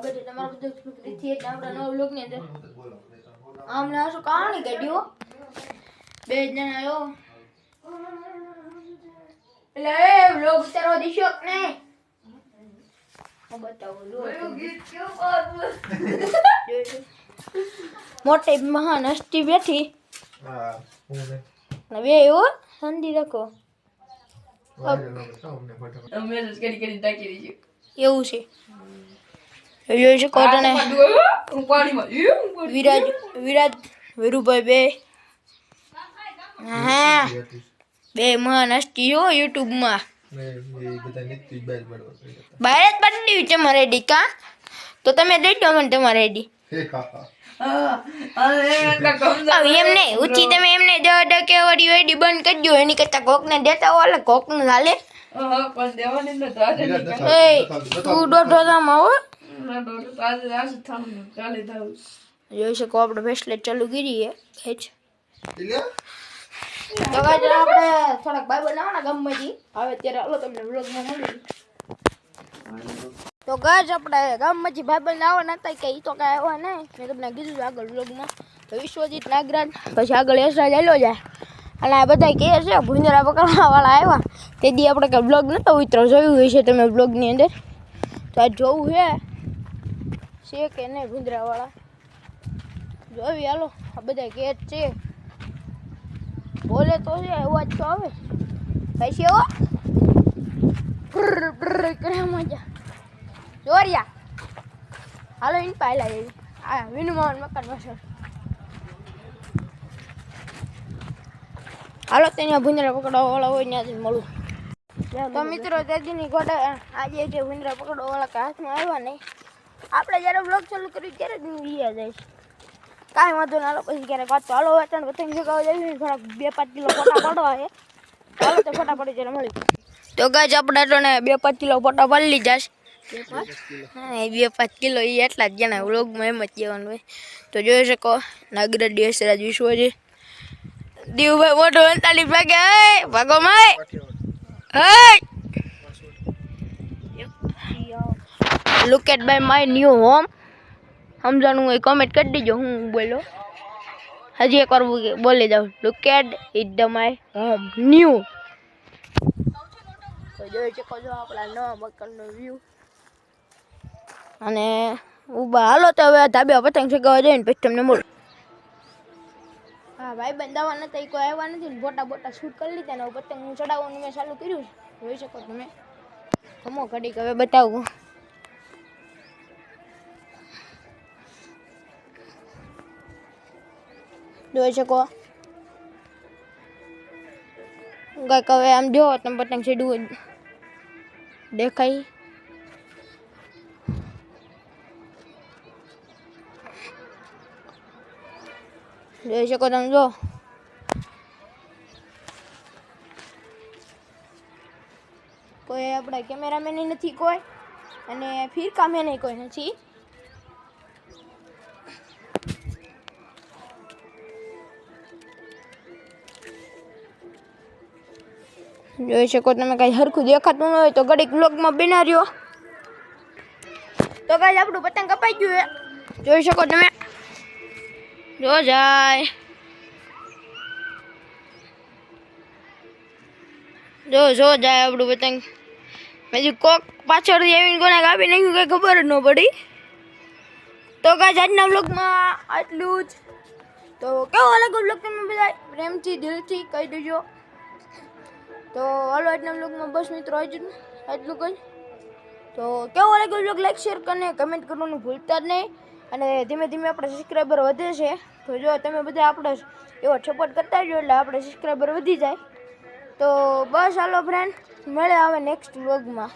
સ્વાગત છે તમારું બધું ફરીથી એક આપણા નવા વ્લોગ ની અંદર. આમને આ શું કહાણી કાઢ્યો બે જણા આયો એટલે એ વ્લોગ ઉતારવા દીશો કે નહીં હું બતાવું જો ગીત કેવું પાડું મોટી મહાન હસ્તી બેઠી હા હવે એવો શાંતિ રાખો મેસેજ કરી ટાકી દીજો એવું છે જોઈ શકો તને વિરાજ વીરુભાઈ બે હા બે મહાન હસ્તી હો યુટ્યુબ માં બહાર જ પાડી દેવી તમારે આઈડી કા તો તમે દઈ દો મને તમારે આઈડી એમને ઉચી તમે એમને કે વળી આઈડી બંધ કરી દો એની કરતા કોક ને દેતા હો એટલે કોક નું હાલે તું દોઢો દામ આવો જોઈ શકો આપણે બ્રેસલેટ ચાલુ કરી તો ગાઈસ આપણે થોડાક બાય બનાવવાના ગામમાંથી હવે અત્યારે હાલો તમને વ્લોગમાં મળી તો ગાઈસ આપણે ગામમાંથી ભાઈબંધ આવવાના હતા કે ઈ તો કાંઈ આવ્યા નહીં મેં તમને કીધું આગળ વ્લોગમાં તો વિશ્વજીત નાગરાજ પછી આગળ યશરાજ આવેલો જાય અને આ બધા કહે છે ભૂંજરા પકડવાવાળા આવ્યા તે દી આપણે કંઈ બ્લોગ નહોતો ઉતરો જોયું હોય છે તમે બ્લોગની અંદર તો આ જોવું છે કે નહીં ભૂંજરાવાળા જોવી હાલો આ બધા કહે છે બોલે તો છે અવાજ તો આવે પછી એવો કરે મજા જોરિયા હાલો ઇન પાયલા એવી આ વિનુમાન મકાન પાછળ હાલો ત્યાં ભૂંજરા પકડવાવાળા હોય ત્યાંથી મળું તો મિત્રો તેજીની ગોડે આજે જે ભૂંજરા પકડવાવાળા હાથમાં આવ્યા નહીં આપણે જ્યારે બ્લોગ ચાલુ કર્યું ત્યારે જ ગયા જાય કાંઈ વાંધો ના હાલો પછી ક્યારેક વાત તો હાલો વેચાણ પતંગ જગાવવા જઈએ થોડાક 2-5 કિલો ફોટા પાડવા છે હાલો તો ફોટા પડી ત્યારે મળી તો ગાઈસ આપણે તો ને 2-5 કિલો ફોટા પાડી લીધા છે હા 2-5 કિલો એ એટલા જ જણા વ્લોગમાં એમ જ જવાનું હોય તો જોઈ શકો નાગરાજ યશરાજ વિશ્વજી દીવભાઈ મોટો 45 ભાગે ભાગો my look at by my new home સમજાણું હોય કમેન્ટ કરી દેજો હું બોલો હજી એકવાર બોલી દઉં look at it the my home new તો જોઈ શકો છો આપણા નવા મકાનનો વ્યૂ અને ઊભા હાલો તો હવે ધાબે પતંગ ચગાવવા જઈને પછી તમને મળું હા ભાઈ બંધાવા નતા કોઈ આવ્યા નથી ને બોટા શૂટ કરી લીધા ને પતંગ હું ચડાવવાનું મેં ચાલુ કર્યું જોઈ શકો તમે ખમો ઘડીક હવે બતાવું જોઈ શકો કંઈક હવે આમ જો તમે પતંગ ચડવું દેખાય જોઈ શકો તમે જો કોઈ આપણા કેમેરામેન નથી કોઈ અને ફિરકામેન કોઈ નથી જોઈ શકો તમે કાંઈ સરખું દેખાતું ન હોય તો ઘડીક વ્લોગમાં બના રહ્યો તો કાંઈ આપણું પતંગ કપાઈ ગયું હે જોઈ શકો તમે જો જાય જો જાય આપણું પતંગ બીજું કોક પાછળથી આવીને કોને કાપી નાખ્યું કંઈ ખબર જ ન પડી તો કાંઈ આજના વ્લોગમાં આટલું જ તો કેવો લાગ્યો વ્લોગ તમે બધા પ્રેમથી દિલથી કહી દેજો તો હાલો આજના વ્લોગમાં બસ મિત્રો એટલું કંઈ તો કેવો લાગ્યો વ્લોગ લાઈક શેર કરીને કમેન્ટ કરવાનું ભૂલતા જ નહીં અને ધીમે ધીમે આપણે સબસ્ક્રાઈબર વધે છે તો જો તમે બધા આપણે એવો સપોર્ટ કરતા રહ્યો એટલે આપણે સબસ્ક્રાઈબર વધી જાય તો બસ હાલો ફ્રેન્ડ મળે હવે નેક્સ્ટ વ્લોગમાં